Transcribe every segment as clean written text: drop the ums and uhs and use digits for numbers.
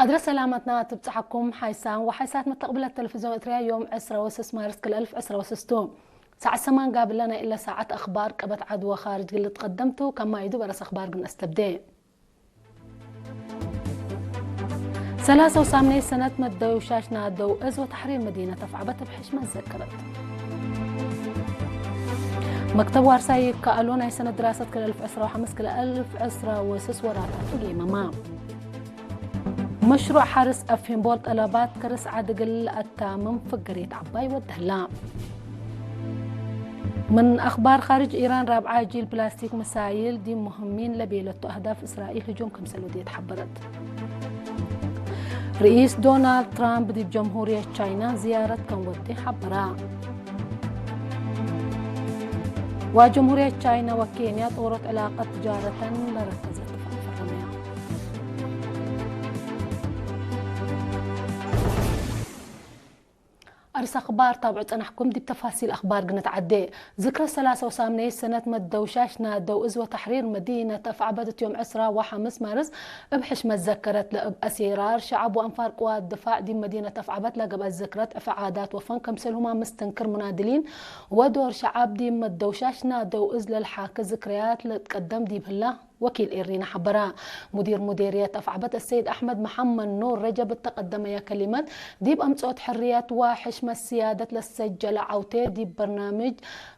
حضرة سلامتنا تبصحكم حيسان وحيسات متقبلة التلفزيون إتريا يوم 10 مارس كل 10 ساعة سمان قابل لنا إلا ساعة أخبار قبت عدوى خارج اللي تقدمته كما يدو برس أخبار قلنا استبدأ 83 سنة مدو وشاشنا دو إز وتحرير مدينة تفعبت بحشمة ذكرت مكتب وارساي كألونا أي سنة دراسة كل 1015 كل 1016 وراتات وقيمة مشروع حرس أفهم بول طلبات كرس عدقل التامم فقريت عباي والدهلا من أخبار خارج إيران رابعة جيل بلاستيك مسايل دي مهمين لبيلتو أهداف إسرائيل هجوم كمسلو دي تحبرت رئيس دونالد ترامب دي بجمهورية تشاينا زيارة كنودي حبرا وجمهورية تشاينا وكينيا طورت علاقة تجارة لركزت أرس أخبار تابعت أنا حكم دي بتفاصيل أخبار قنت عدي ذكرى 83 سنة مدو شاشنا دو إز وتحرير مدينة أفعبدت يوم 10 مارس بحش ما تذكرت لأب أسيرار شعب وأنفار قوات الدفاع دي مدينة أفعبت لقب الذكرت أفعادات وفن كمسلهما مستنكر منادلين ودور شعب دي مدو شاشنا دو إز للحاك ذكريات لتقدم دي بهلا وكيل إيرينا حبراء مديرية أفعبت السيد أحمد محمد نور رجب التقدم يا كلمات ديب أمصوت حريات وحشمة السيادة للسجل عوتي ديب برنامج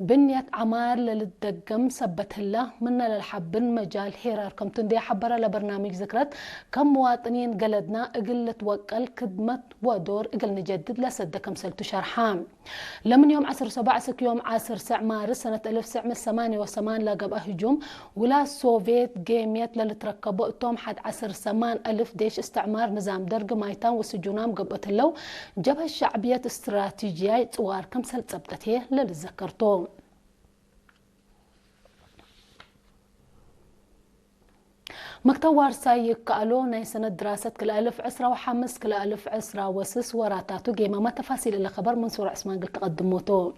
بنية عمار للدقم سبت الله منا للحب مجال حرار كم تندي حبراء لبرنامج ذكرت كم مواطنين قلدنا اقل توكل خدمة ودور اقل نجدد لسد كم سلتو شرحام لمن يوم 17 يوم 10 مارس سنة 1988 لقب هجوم ولا السوفيت جيميت للي تركبوا توم حد 10 ديش استعمار نظام درق مايتان وسجونام قبت اللو جبهة الشعبية استراتيجية صوار كم سلت سبتته للي ذكرتوه مكتب وارساي قالوا ناي سنة دراسة كل 1015 كل 1016 وراتاتو جيما ما تفاصيل اللي خبر من سورة عثمان قلت قدموتو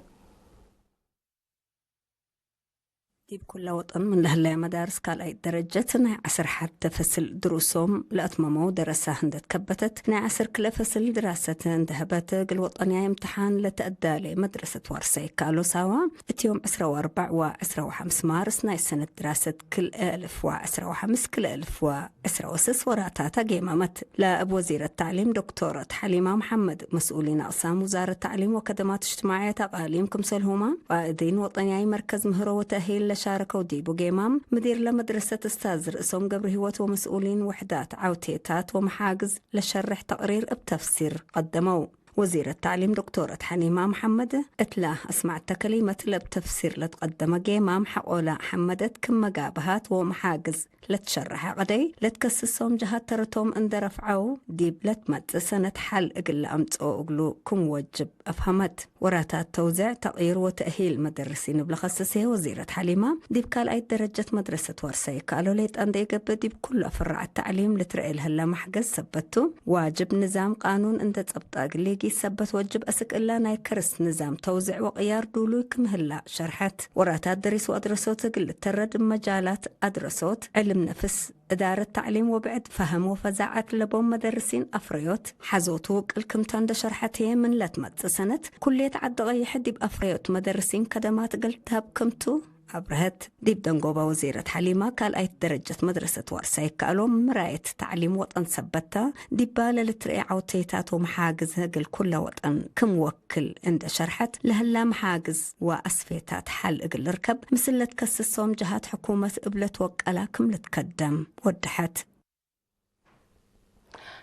ديب كل وطن من لهلا مدارس كالاي درجتنا عسر حتى فصل دروسهم لأتمموا درسة هندت كبتت عسر كل فصل دراسة ذهبت قل وطنيا امتحان لتأدى لمدرسة وارساي قالوا سوا يوم 14 و15 مارس ناي سنة دراسة كل 1015 كل 1016 وراتاتا قيمامت لأب وزير التعليم دكتورة حليمة محمد مسؤولين أقسام وزارة التعليم وخدمات اجتماعية تقاليم كمسلهما وإذين وطنيا مركز مهرو وتأهيل شاركوا ديبو جيمام مدير لمدرسة استاذ رئيسهم قبر هوت ومسؤولين وحدات عوتيتات ومحاجز لشرح تقرير بتفسير قدموا وزير التعليم دكتورة حليمة محمد اتلاه اسمعت كلمة لبتفسير لتقدم جيمام حقولا حمدت كم مقابهات ومحاجز لتشرح قدي لتكسسهم جهات ترتهم ان رفعوا ديب لتمت سنة حل اقل امتقو اقلو كم وجب افهمت وراتات توزيع تغيير وتأهيل مدرسين بلخصصية وزيرة حليمة ديب كال اي درجة مدرسة ورسي قالوا ليت اندي قبل ديب كل فرع التعليم لترقي لهلا محجز سبتو واجب نظام قانون انت تبطاق ليجي سبت وجب اسك الا ناي كرس نظام توزيع وقيار دولو كمهلا شرحت وراتات درس وادرسوت قل ترد مجالات ادرسوت علم نفس إدارة التعليم وبعد فهم وفزعت لبوم مدرسين أفريوت حزوتوك الكمتان دا شرحتي من لتمت سنة كلية عد غي حد بأفريوت مدرسين كدمات قلتها بكمتو أبرهت ديب دنقوبة وزيرة حليمة قال أي درجة مدرسة ورساي قالوا مراية تعليم وطن سبتها ديبالة لترقي عوتيتات ومحاجز هقل كل وطن كم وكل عند شرحت لهلا محاجز وأسفيتات حل اقل ركب مثل لتكسسهم جهات حكومة قبلت وقالا كم لتقدم ودحت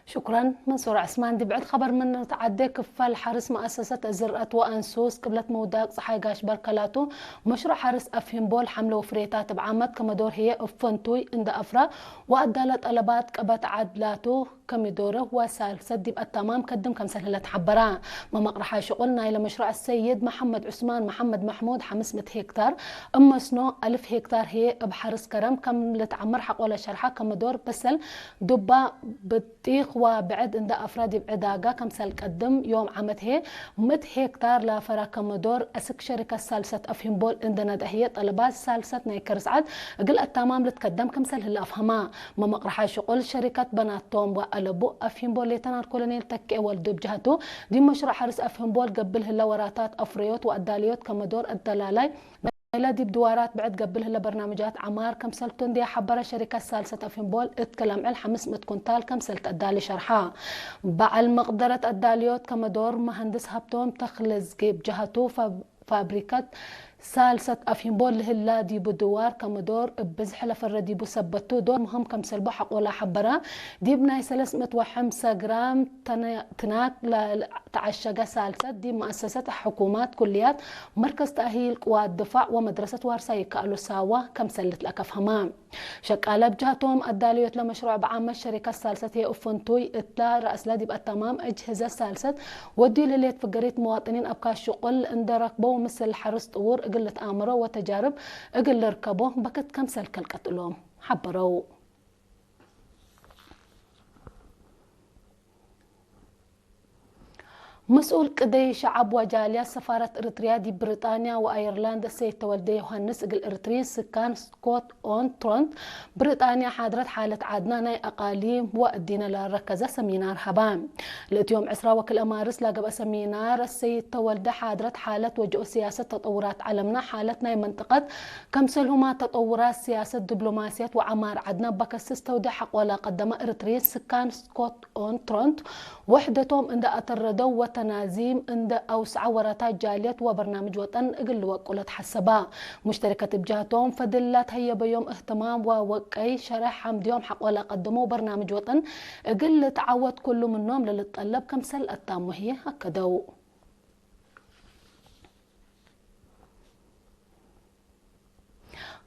شكرا منصور عثمان دي بعد خبر من تعدي كفال حرس مؤسسة زرقة وأنسوس قبلت موداق صحي قاش بركلاتو مشروع حرس أفهم بول حملة وفريتات بعامات كما دور هي أفنتوي عند أفرا وأدالت طلبات قبت عدلاتو كم دوره وسالسة دي التمام قدم كم سهلة حبرا ما مقرحة شغلنا إلى مشروع السيد محمد عثمان محمد محمود 500 هكتار أما سنو 1000 هكتار هي بحرس كرم كم لتعمر حق ولا شرحة كم دور بسل دبا بطيخ وبعد عند أفراد بعداقة كم سال قدم يوم عمت هي 100 هكتار لفرا كم دور أسك شركة سالسة أفهم بول عندنا دهية طلبات سالسة نيكرس عد قل التمام لتقدم كم سهل أفهمها ما مقرحة شغل شركة بنات توم قلبو أفهم بول ليتنال كولونيل تكي والدو بجهته دي مشروع حرس أفهم بول قبل هلا وراتات أفريوت وأداليوت كمدور الدلالي لا دي بدوارات بعد قبل هلا برنامجات عمار كم سلتون دي حبرة شركة سالسة أفهم بول اتكلم على 500 كونتال كم سلت أدالي شرحها بعد مقدرة أداليوت كمدور مهندس هبتون تخلص جيب جهته فابريكات سالسة أفهم بول هلا دي بدوار كمدور بزح لفر دي بثبتو دور مهم كم سلبو حق ولا حبرة دي بناي 305 جرام تناك تعشقة سالسة دي مؤسسة حكومات كليات مركز تأهيل قوات دفاع ومدرسة وارساي كألو ساوا كم سلت لك أفهمام شكالة بجهتهم الداليوت لمشروع بعام الشركة السالسة هي أفنتوي إتلا رأس لادي بقى تمام أجهزة سالسة ودي لليت فقريت مواطنين أبكى شغل اندركبوا مثل حرس طور قلة آمرو وتجارب قل ركبوا بكت كم سلكل قتلهم حبروا مسؤول قدي شعب وجالية سفارة إريتريا دي بريطانيا وأيرلندا السيد تولدي يوهنس إقل إريتري سكان سكوت أون ترونت بريطانيا حاضرت حالة عدناني أقاليم وأدينا لركزة سمينار هبام لأتيوم عسرا وكل أمارس لاقب سمينار السيد تولدي حاضرت حالة وجو سياسة تطورات علمنا حالتنا منطقة كمسلهما تطورات سياسة دبلوماسية وعمار عدنا بكسس تودي حق ولا قدم إريتري سكان سكوت أون ترونت وحدتهم عند أتردوا وتنازيم عند أوسع وراتات جاليات وبرنامج وطن اقل وقلت حسبا مشتركة بجهتهم فدلت هي بيوم اهتمام ووقعي شرح حمديهم حق ولا قدموا برنامج وطن اقل تعود كل منهم للطلب كمسل التام وهي هكذا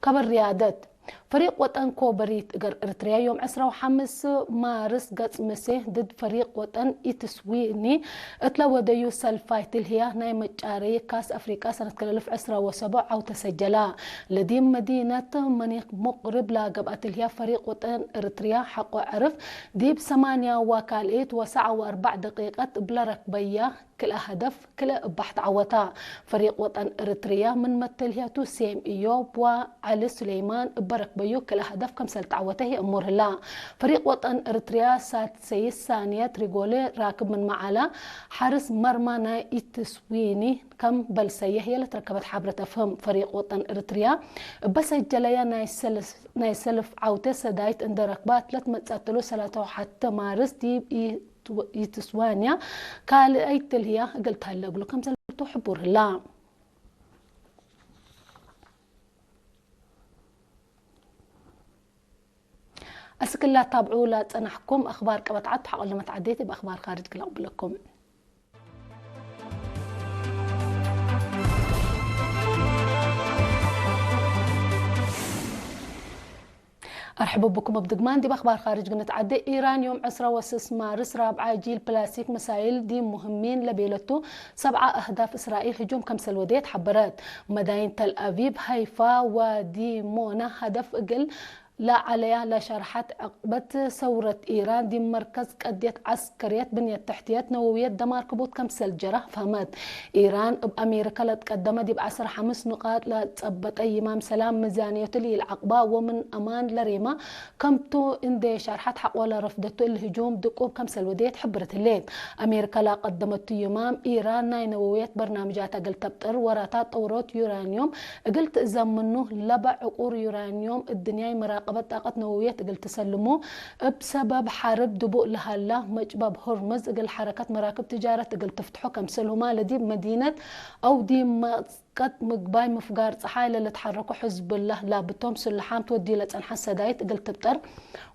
كبر ريادات فريق وطن كوبريت إجر إريتريا يوم 15 مارس قد مسيه ضد فريق وطن إتسويني اتلو ديو سلفايت الهيا ناي مجاري كاس أفريقيا سنة 2007 أو تسجلا لدي مدينة منيق مقرب لاقبات الهيا فريق وطن إريتريا حق عرف ديب 8 وكاليت وساعة و4 دقيقة بلا ركبية كل هدف كل بحث عوتا فريق وطن إريتريا من متلهيا توسيم إيوب وعلي سليمان برك بيو كل هدف كم سلت عوته أمور الله فريق وطن إريتريا سات سيس ثانية ريغولي راكب من معلا حارس مرمى ناي تسويني كم بل سيه هي اللي تركبت حبرة أفهم فريق وطن إريتريا بس الجليا ناي سلف عوته سدايت عند ركبات لا تمتقتلو سلاتو حتى مارس دي يتسوانيا قال أي تلهيا قلت هلا أقول لكم سلتو حبور الله أسكلا تابعوا لا تنحكم أخبار كبتعد حق لما تعديتي بأخبار خارج كلا أقول لكم أرحب بكم بدقمان دي بأخبار خارج قناة عدي إيران يوم 10 مارس رابعة جيل بلاستيك مسائل دي مهمين لبيلتو 7 أهداف إسرائيل هجوم كمسل وديت حبرات مداين تل أبيب هيفا وديمونا هدف أقل لا عليها لا شرحت عقبة ثورة إيران دي مركز قديت عسكريات بنية تحتيات نوويات دمار كبوت كمسل جرح فهمت إيران بأمريكا لتقدم دي بعسر 5 نقاط لتثبت أي إمام سلام ميزانية لي العقبة ومن أمان لريما كمتو إندي شرحت حق ولا رفضته الهجوم دقوب كمسل وديت حبرت الليل أمريكا لا قدمت يمام إيران ناي نوويات برنامجات قلت تبطر وراتات طورات يورانيوم قلت إذا منه لبع عقور يورانيوم الدنيا مراقبة طاقة نووية قل تسلموا بسبب حرب دبوء لهلا مجبب هرمز قل حركات مراكب تجارة قل تفتحوا كمسلهما لدي مدينة أو دي قد مقباي مفقار صحايلة اللي تحركوا حزب الله لا بتوم سلحام تودي لتنحس دايت قل تبتر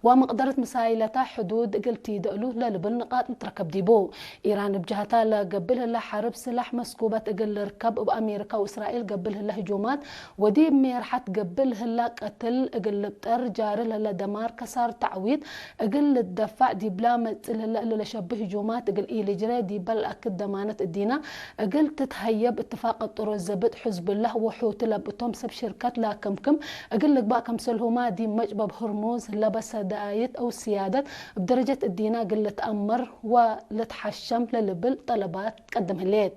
ومقدرة مسايلتها حدود قل تيدقلو للبن نقاط تركب ديبو إيران بجهتها لقبلها لا حرب سلاح مسكوبة قل ركب بأمريكا وإسرائيل قبلها لا هجومات ودي ميرحة قبلها لا قتل قل بتر جارلها لا دمار كسار تعويض قل الدفاع دي بلا مثل اللي شبه هجومات قل إيلي جري دي بل أكد دمانة الدينا قل تتهيب اتفاق الطرق الزبط حزب الله وحوت لبتهم سب شركات لا كم اقول لك بقى كمسلهما دي مجبب هرموز لبس دايت او سيادة بدرجة الدينا قلت امر ولتحشم للبل طلبات قدم الليل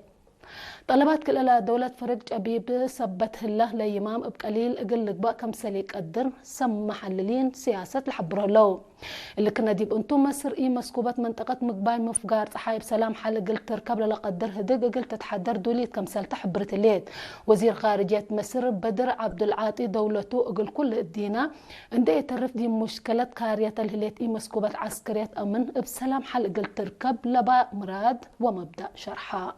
طلبات كل دولة فرق جبيب سبت هله ليمام بقليل اقل لقباء كم سليك قدر سم محللين سياسة الحبره لو اللي كنا ديب انتم مصر مسكوبات منطقة مقباي مفقار صحايب سلام حال قلت تركب لقدر هدق قلت تتحدر دوليت كم سال تحبرت الليل وزير خارجية مصر بدر عبد العاطي دولته اقل كل الدينا عنده يترف دي مشكلة كارية الهليت مسكوبات عسكرية امن بسلام حال قلت تركب لبا مراد ومبدأ شرحها.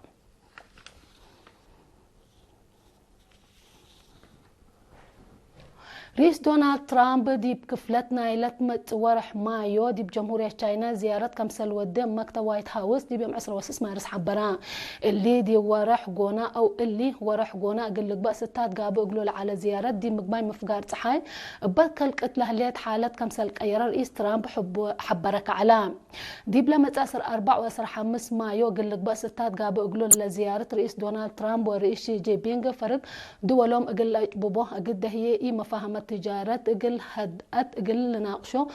رئيس دونالد ترامب دي بكفلتنا يلتمت ورح مايو دي بجمهورية تشاينا زيارة كمسل ودم مكتب وايت هاوس دي بيوم 10 وسس مارس حبران اللي دي ورح جونا او اللي ورح جونا قال لك بقى ستات قابو يقولوا على زيارة دي مقباي مفقار صحاي بكل قتله ليت حالة كمسل قيرة رئيس ترامب حبرك علام دي بلا متأثر 4 مايو قال لك بقى ستات قابو يقولوا لزيارة رئيس دونالد ترامب ورئيس شي جي بينغ فرق دولهم اقل بوبو اقد هي مفاهمة تجارة اقل هدأت اقل لناقشو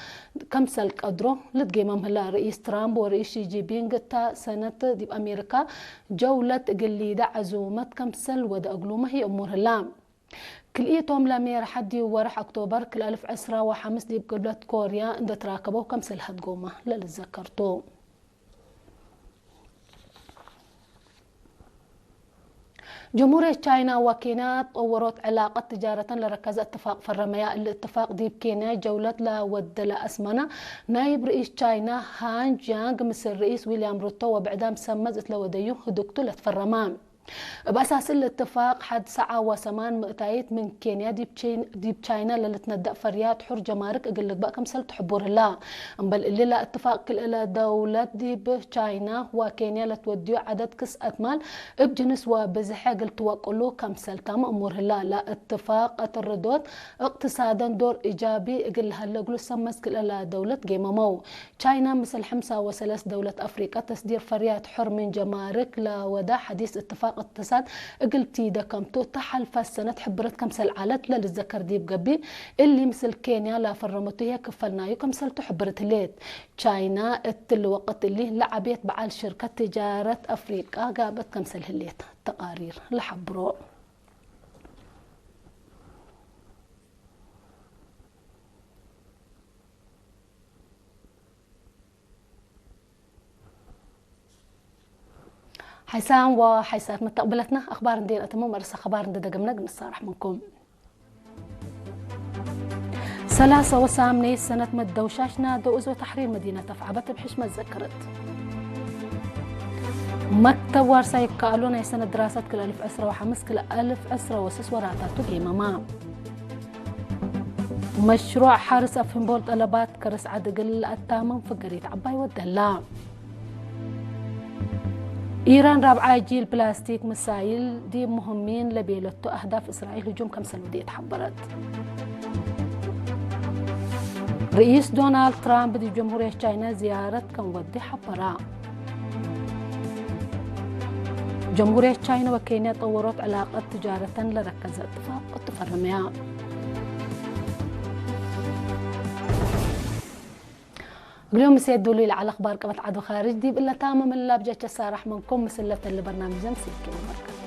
كم سل قدرو لتقيمم هلا رئيس ترامب ورئيس شي جي بينغ تا سنة دي بأمريكا جولة اقل ليدا عزومة كم سل ودا اقلومة هي امور هلا كل ايتهم لامير حدي ورح اكتوبر كل 1000 عسرة وحمس دي بقبلة كوريا اند تراكبو كم سل هتقومة للذكرتو. جمهورية تشاينا وكينيا طورت علاقة تجارة لركز اتفاق فرمياء الاتفاق دي بكينيا جولة لود لأسمنة نايب رئيس تشاينا هان جيانغ مثل رئيس ويليام روتو وبعدام سمزت لوديو هدوكتو لتفرمان بأساس الاتفاق حد ساعة وثمان مقتايت من كينيا دي بتشاينا اللي تندق فريات حر جمارك اقل لك بقى كم سل تحبور الله بل اللي لا اتفاق كل الى دولة دي بتشاينا وكينيا لتوديو عدد كس اتمال بجنس وبزحة قلت وقلو كم سل تام امور الله لا اتفاق الردود اقتصادا دور ايجابي اقل هلقلو سمس كل الى دولة جيمامو تشاينا مثل حمسة وثلاث دولة افريقيا تسدير فريات حر من جمارك لودا حديث اتفاق اقتصاد قلتي دا كمتو تحلف السنة حبرت كمسل عالت للذكر دي بقبي اللي مثل كينيا لا فرمتو هي كفلنايو كمسل تحبرت الليت تشاينا الوقت اللي لعبت بعال شركة تجارة افريقيا قابت كمسل هليت تقارير لحبرو. حيسان وحيسات متقبلتنا اخبار ندير اتمم مرسى اخبار ندقمنا نصارح منكم 83 سنة مدوشاشنا دوز وتحرير مدينة تفعبت بحشمة ذكرت مكتب وارسايك قالونا يسنة دراسات كل 1000 أسرة وحمس كل 1000 أسرة وسس وراتاتو قيمما مشروع حارس أفهم بول طلبات كرس عد قل التامن فقريت عباي ودلا إيران رابعة جيل بلاستيك مسايل دي مهمين لبيلتو أهداف إسرائيل هجوم كم سنة دي تحبرت رئيس دونالد ترامب دي جمهورية تشاينا زيارة كم ودي حبرا جمهورية تشاينا وكينيا طورت علاقة تجارة لركز اتفاق التفرمية اليوم سيدوا لي على اخبار كما تعادوا خارج دي بالله تامم اللي بجاك السارح منكم مسلة البرنامج زمسيكي ومركز